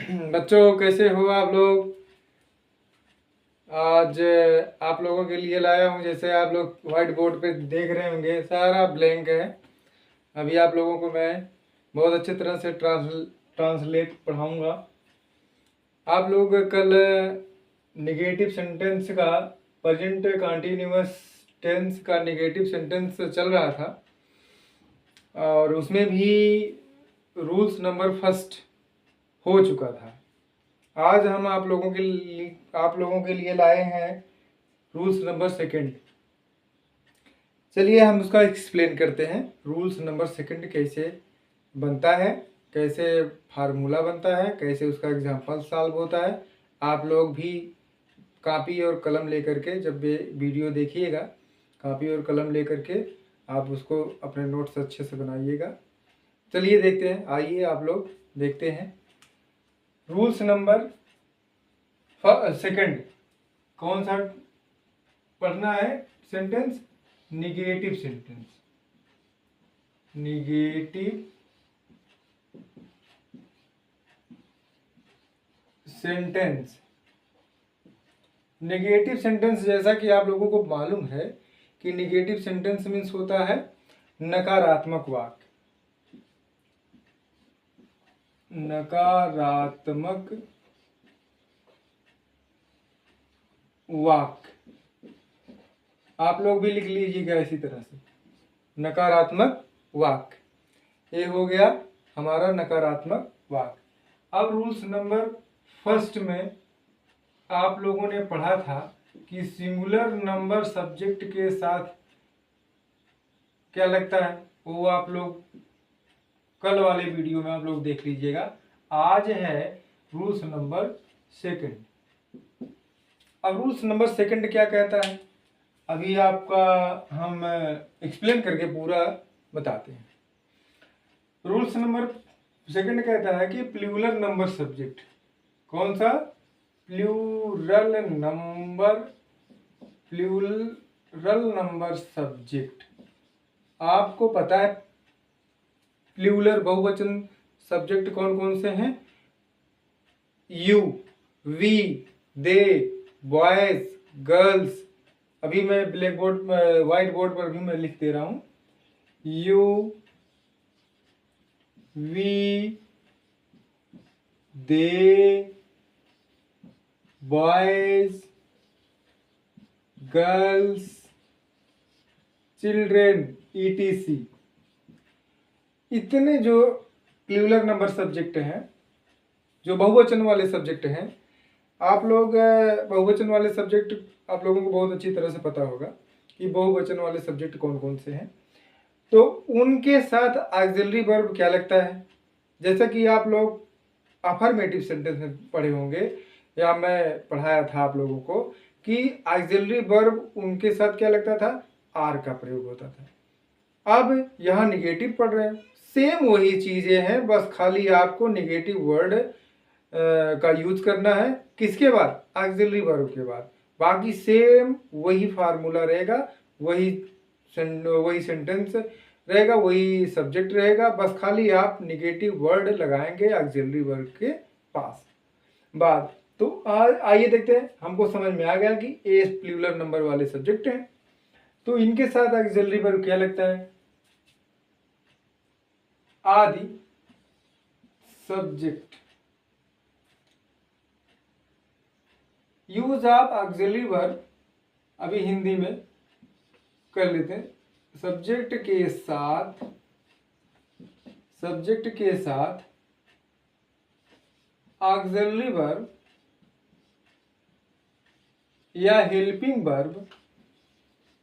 बच्चों कैसे हो आप लोग। आज आप लोगों के लिए लाया हूँ, जैसे आप लोग व्हाइट बोर्ड पे देख रहे होंगे सारा ब्लैंक है। अभी आप लोगों को मैं बहुत अच्छी तरह से ट्रांसलेट पढ़ाऊँगा। आप लोग कल नेगेटिव सेंटेंस का, प्रेजेंट कंटिन्यूअस टेंस का नेगेटिव सेंटेंस चल रहा था और उसमें भी रूल्स नंबर फर्स्ट हो चुका था। आज हम आप लोगों के लिए लाए हैं रूल्स नंबर सेकंड। चलिए हम उसका एक्सप्लेन करते हैं। रूल्स नंबर सेकंड कैसे बनता है, कैसे फार्मूला बनता है, कैसे उसका एग्जाम्पल सॉल्व होता है। आप लोग भी कापी और कलम लेकर के जब ये वीडियो देखिएगा, कापी और कलम लेकर के आप उसको अपने नोट्स अच्छे से बनाइएगा। चलिए देखते हैं, आइए आप लोग देखते हैं। रूल्स नंबर सेकंड कौन सा पढ़ना है? Sentence, negative sentence. Negative sentence. Negative sentence, जैसा कि आप लोगों को मालूम है कि निगेटिव सेंटेंस मीन्स होता है नकारात्मक वाक्य। नकारात्मक वाक्य आप लोग भी लिख लीजिएगा इसी तरह से, नकारात्मक वाक्य। ये हो गया हमारा नकारात्मक वाक्य। अब रूल्स नंबर फर्स्ट में आप लोगों ने पढ़ा था कि सिंगुलर नंबर सब्जेक्ट के साथ क्या लगता है, वो आप लोग कल वाले वीडियो में आप लोग देख लीजिएगा। आज है रूल्स नंबर सेकंड। अब रूल्स नंबर सेकंड क्या कहता है, अभी आपका हम एक्सप्लेन करके पूरा बताते हैं। रूल्स नंबर सेकंड कहता है कि प्लूरल नंबर सब्जेक्ट। कौन सा? Plural number subject. आपको पता है प्लूरल बहुवचन सब्जेक्ट कौन कौन से हैं? You, we, they, boys, girls. अभी मैं ब्लैक बोर्ड, व्हाइट बोर्ड पर भी मैं लिख दे रहा हूं। You, we, they, boys, girls, children, etc। इतने जो प्लूरल नंबर सब्जेक्ट हैं, जो बहुवचन वाले सब्जेक्ट हैं, आप लोग बहुवचन वाले सब्जेक्ट आप लोगों को बहुत अच्छी तरह से पता होगा कि बहुवचन वाले सब्जेक्ट कौन कौन से हैं। तो उनके साथ ऑक्सिलरी वर्ब क्या लगता है, जैसा कि आप लोग अफर्मेटिव सेंटेंस में पढ़े होंगे या मैं पढ़ाया था आप लोगों को कि ऑक्सिलरी वर्ब उनके साथ क्या लगता था? आर का प्रयोग होता था। अब यहाँ निगेटिव पढ़ रहे हैं, सेम वही चीजें हैं, बस खाली आपको निगेटिव वर्ड का यूज करना है। किसके बाद? ऑक्सिलरी वर्ब के बाद। बाकी सेम वही फार्मूला रहेगा, वही सेंटेंस रहेगा, वही सब्जेक्ट रहेगा, बस खाली आप निगेटिव वर्ड लगाएंगे ऑक्सिलरी वर्ब के पास बाद। तो आइए देखते हैं, हमको समझ में आ गया कि ए प्लूरल नंबर वाले सब्जेक्ट हैं, तो इनके साथ ऑक्सिलरी वर्ब क्या लगता है? आदि subject. Use of auxiliary verb अभी हिंदी में कर लेते हैं। सब्जेक्ट के साथ ऑक्सिलरी वर्ब या हेल्पिंग वर्ब,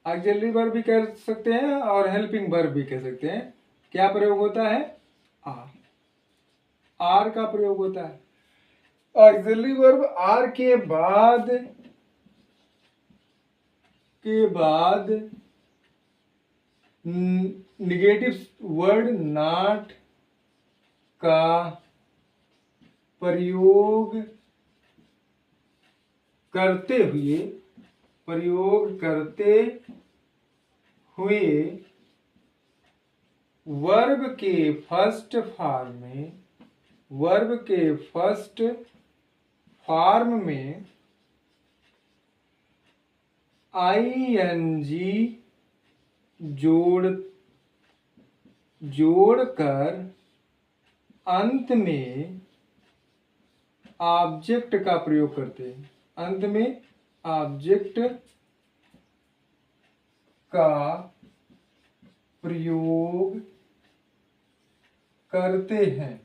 ऑक्सिलरी वर्ब भी कह सकते हैं और हेल्पिंग वर्ब भी कह सकते हैं। क्या प्रयोग होता है? आर का प्रयोग होता है। ऑक्सिलरी वर्ब आर के बाद निगेटिव वर्ड नॉट का प्रयोग करते हुए वर्ब के फर्स्ट फॉर्म में वर्ब के फर्स्ट फॉर्म में आईएनजी जोड़कर अंत में ऑब्जेक्ट का प्रयोग करते हैं। अंत में ऑब्जेक्ट का प्रयोग करते हैं।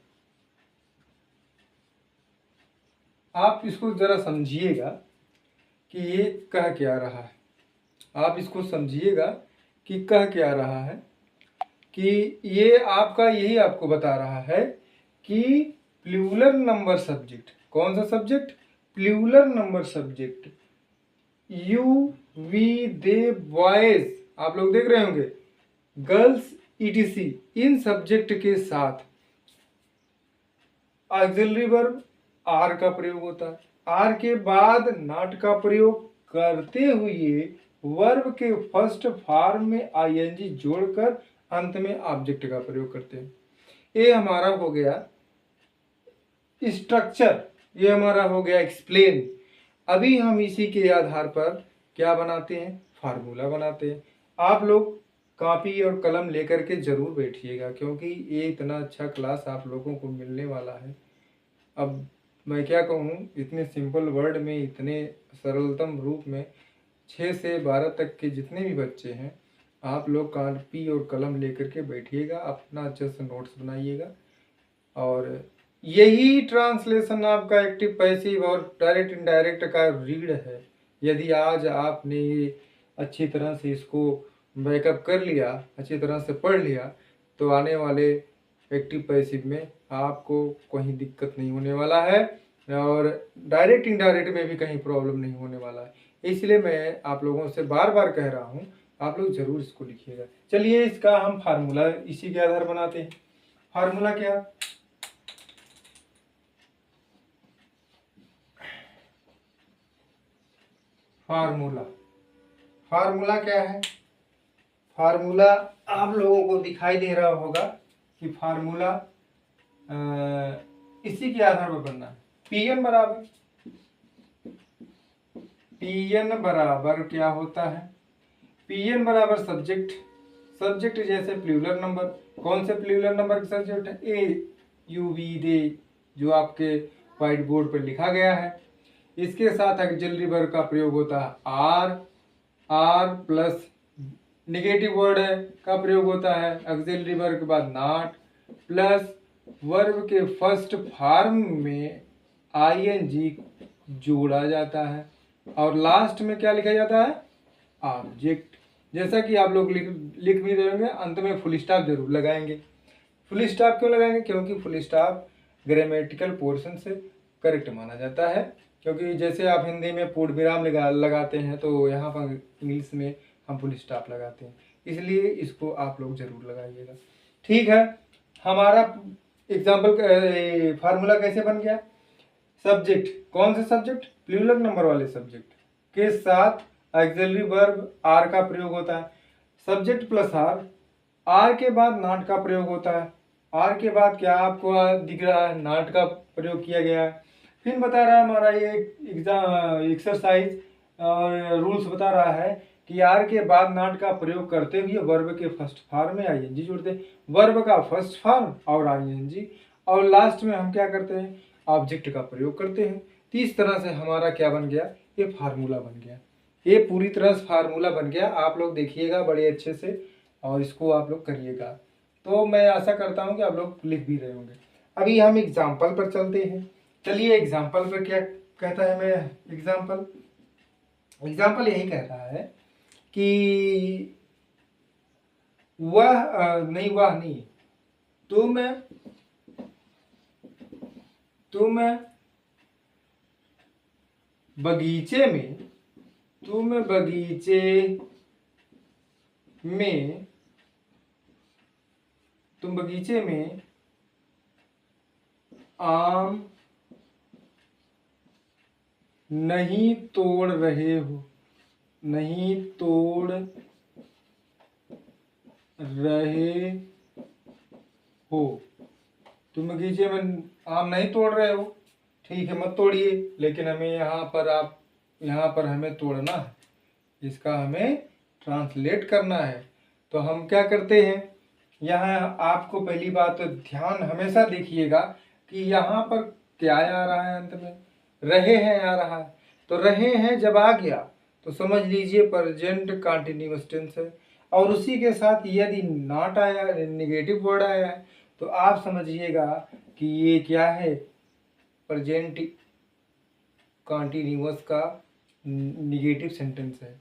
आप इसको जरा समझिएगा कि ये कह क्या रहा है। आप इसको समझिएगा कि कह क्या रहा है, कि ये आपका यही आपको बता रहा है कि प्लूरल नंबर सब्जेक्ट, कौन सा subject? Plural number subject, you, we, they, boys, आप लोग देख रहे होंगे, गर्ल्स, ईटीसी, इन सब्जेक्ट के साथ ऑक्सिलरी वर्ब आर का प्रयोग होता है। आर के बाद नॉट का प्रयोग करते हुए वर्ब के फर्स्ट फॉर्म में आईएनजी जोड़कर अंत में ऑब्जेक्ट का प्रयोग करते हैं। ये हमारा हो गया स्ट्रक्चर, ये हमारा हो गया एक्सप्लेन। अभी हम इसी के आधार पर क्या बनाते हैं? फार्मूला बनाते हैं। आप लोग कॉपी और कलम लेकर के जरूर बैठिएगा, क्योंकि ये इतना अच्छा क्लास आप लोगों को मिलने वाला है। अब मैं क्या कहूँ, इतने सिंपल वर्ड में, इतने सरलतम रूप में 6 से 12 तक के जितने भी बच्चे हैं, आप लोग कॉपी और कलम लेकर के बैठिएगा, अपना अच्छे से नोट्स बनाइएगा। और यही ट्रांसलेशन आपका एक्टिव, पैसिव और डायरेक्ट इनडायरेक्ट का रीड है। यदि आज आपने ये अच्छी तरह से इसको बैकअप कर लिया, अच्छी तरह से पढ़ लिया, तो आने वाले एक्टिव पैसिव में आपको कहीं दिक्कत नहीं होने वाला है, और डायरेक्ट इनडायरेक्ट में भी कहीं प्रॉब्लम नहीं होने वाला है। इसलिए मैं आप लोगों से बार बार कह रहा हूँ, आप लोग जरूर इसको लिखिएगा। चलिए इसका हम फार्मूला इसी के आधार बनाते हैं। फार्मूला क्या? फार्मूला क्या है? फार्मूला आप लोगों को दिखाई दे रहा होगा कि फार्मूला इसी के आधार पर बनना है। पीएन बराबर क्या होता है? पीएन बराबर सब्जेक्ट, सब्जेक्ट जैसे प्लूरल नंबर। कौन से प्लूरल नंबर के सब्जेक्ट है? ए, यू, वी, दे, जो आपके व्हाइट बोर्ड पर लिखा गया है। इसके साथ ऑक्सिलरी वर्ब का प्रयोग होता है आर प्लस नेगेटिव वर्ड है का प्रयोग होता है। ऑक्सिलरी वर्ब के बाद नॉट प्लस वर्ब के फर्स्ट फॉर्म में आईएनजी जोड़ा जाता है, और लास्ट में क्या लिखा जाता है? ऑब्जेक्ट। जैसा कि आप लोग लिख भी रहे होंगे, अंत में फुल स्टॉप जरूर लगाएंगे। फुल स्टॉप क्यों लगाएंगे? क्योंकि फुल स्टॉप ग्रामेटिकल पोर्शन से करेक्ट माना जाता है। क्योंकि जैसे आप हिंदी में पूर्ण विराम लगाते हैं, तो यहाँ पर इंग्लिश में हम फुल स्टॉप लगाते हैं, इसलिए इसको आप लोग जरूर लगाइएगा। ठीक है, हमारा एग्जाम्पल फार्मूला कैसे बन गया? सब्जेक्ट, कौन से सब्जेक्ट? प्लूरल नंबर वाले सब्जेक्ट के साथ ऑक्सिलरी वर्ब आर का प्रयोग होता है। सब्जेक्ट प्लस आर के बाद नॉट का प्रयोग होता है। आर के बाद क्या आपको दिख रहा है? नॉट का प्रयोग किया गया है। फिर बता रहा है हमारा ये एग्जाम एक्सरसाइज और रूल्स बता रहा है कि आर के बाद नॉट का प्रयोग करते हुए वर्ब के फर्स्ट फॉर्म में आईएनजी जोड़ते हैं। वर्ब का फर्स्ट फॉर्म और आईएनजी, और लास्ट में हम क्या करते हैं? ऑब्जेक्ट का प्रयोग करते हैं। तो इस तरह से हमारा क्या बन गया? ये फार्मूला बन गया। ये पूरी तरह से फार्मूला बन गया। आप लोग देखिएगा बड़े अच्छे से, और इसको आप लोग करिएगा। तो मैं आशा करता हूँ कि आप लोग लिख भी रहे होंगे। अभी हम एग्जाम्पल पर चलते हैं। चलिए एग्जाम्पल पर क्या कहता है? मैं एग्जाम्पल यही कहता है कि वह नहीं, तुम बगीचे में आम नहीं तोड़ रहे हो, तुम बगीचे में आम नहीं तोड़ रहे हो, ठीक है मत तोड़िए, लेकिन हमें यहाँ पर हमें तोड़ना है, इसका हमें ट्रांसलेट करना है। तो हम क्या करते हैं, यहाँ आपको पहली बात तो ध्यान हमेशा देखिएगा कि यहाँ पर क्या आ रहा है, अंत में रहे हैं आ रहा है। तो रहे हैं जब आ गया तो समझ लीजिए प्रेजेंट कंटिन्यूअस टेंस है, और उसी के साथ यदि नॉट आया, नेगेटिव वर्ड आया है, तो आप समझिएगा कि ये क्या है, प्रेजेंट कंटिन्यूअस का निगेटिव सेंटेंस है।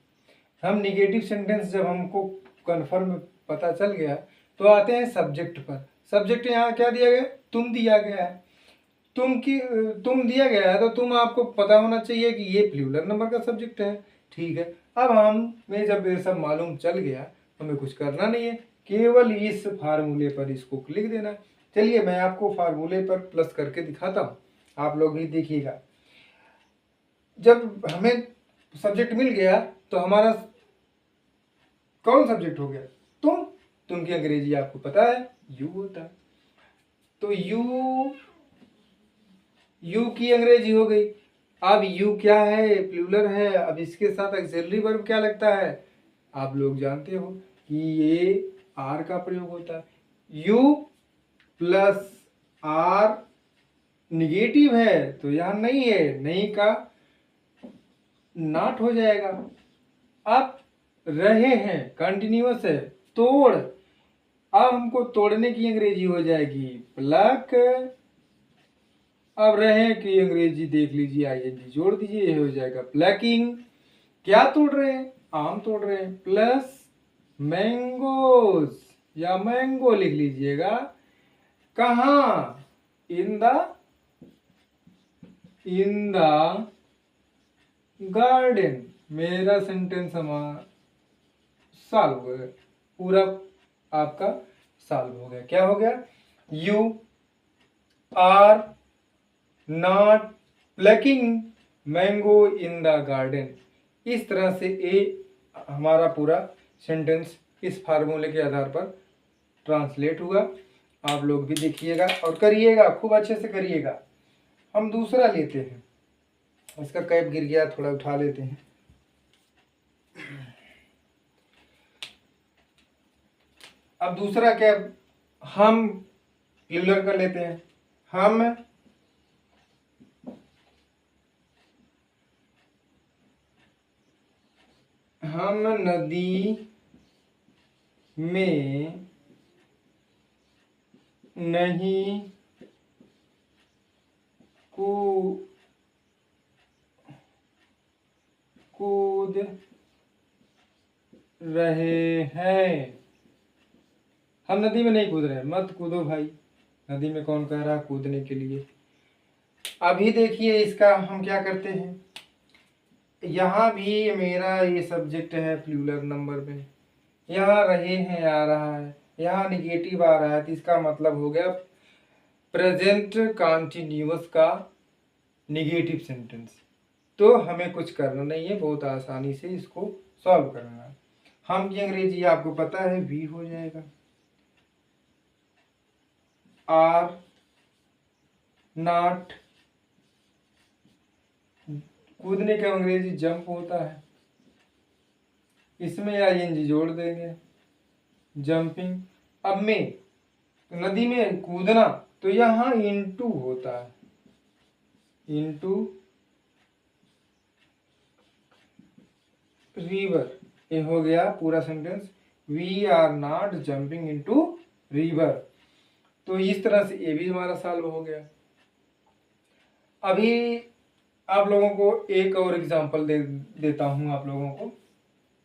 हम निगेटिव सेंटेंस जब हमको कन्फर्म पता चल गया तो आते हैं सब्जेक्ट पर। सब्जेक्ट यहाँ क्या दिया गया, तुम दिया गया है, तुम दिया गया है, तो तुम आपको पता होना चाहिए कि ये प्लूरल नंबर का सब्जेक्ट है, ठीक है। अब हमें जब ये सब मालूम चल गया, हमें कुछ करना नहीं है, केवल इस फार्मूले पर इसको लिख देना। चलिए मैं आपको फार्मूले पर प्लस करके दिखाता हूँ, आप लोग भी देखिएगा। जब हमें सब्जेक्ट मिल गया तो हमारा कौन सब्जेक्ट हो गया, तुम की अंग्रेजी आपको पता है यू होता है। तो यू की अंग्रेजी हो गई। अब यू क्या है, प्लूरल है। अब इसके साथ ऑक्सिलरी वर्ब क्या लगता है, आप लोग जानते हो कि ये आर का प्रयोग होता है। यू प्लस आर निगेटिव है तो यहाँ नहीं है, नहीं का नॉट हो जाएगा। अब रहे हैं कंटिन्यूअस है, तोड़, अब हमको तोड़ने की अंग्रेजी हो जाएगी प्लक। अब रहे की अंग्रेजी देख लीजिए, आईएनजी जोड़ दीजिए, ये हो जाएगा प्लकिंग। क्या तोड़ रहे हैं, आम तोड़ रहे हैं, प्लस मैंगोज या मैंगो लिख लीजिएगा। कहाँ, इन द गार्डन। मेरा सेंटेंस हमारा सॉल्व हो गया, पूरा आपका सॉल्व हो गया। क्या हो गया, you are not plucking mango in the garden. इस तरह से ए हमारा पूरा सेंटेंस इस फार्मूले के आधार पर ट्रांसलेट हुआ। आप लोग भी देखिएगा और करिएगा, खूब अच्छे से करिएगा। हम दूसरा लेते हैं, इसका कैप गिर गया, थोड़ा उठा लेते हैं। अब दूसरा क्या, हम प्लूरल का लेते हैं। हम नदी में नहीं कूद रहे हैं। हम नदी में नहीं कूद रहे, मत कूदो भाई, नदी में कौन कह रहा कूदने के लिए। अभी देखिए इसका हम क्या करते हैं, यहाँ भी मेरा ये सब्जेक्ट है प्लूरल नंबर में, यहाँ रहे हैं आ रहा है, यहाँ निगेटिव आ रहा है, तो इसका मतलब हो गया प्रेजेंट कंटिन्यूअस का निगेटिव सेंटेंस। तो हमें कुछ करना नहीं है, बहुत आसानी से इसको सॉल्व करना है। हम की अंग्रेजी आपको पता है वी हो जाएगा, आर नॉट, कूदने का अंग्रेजी जंप होता है, इसमें आईएनजी जोड़ देंगे, जंपिंग। अब में तो नदी में कूदना, तो यहाँ इनटू होता है, इनटू रिवर। ये हो गया पूरा sentence, we are not jumping into river. तो इस तरह से ये भी हमारा सॉल्व हो गया। अभी आप लोगों को एक और एग्जांपल देता हूं आप लोगों को,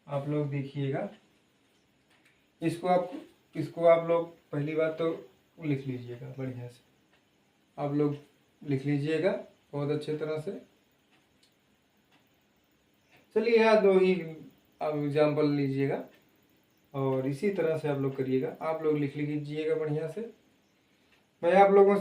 आप लोग देखिएगा। इसको आप लोग पहली बात तो लिख लीजिएगा बढ़िया से, आप लोग लिख लीजिएगा बहुत अच्छे तरह से। चलिए यहाँ दो ही आप एग्जाम्पल लीजिएगा और इसी तरह से आप लोग करिएगा। आप लोग लिख लीजिएगा बढ़िया से। मैं आप लोगों से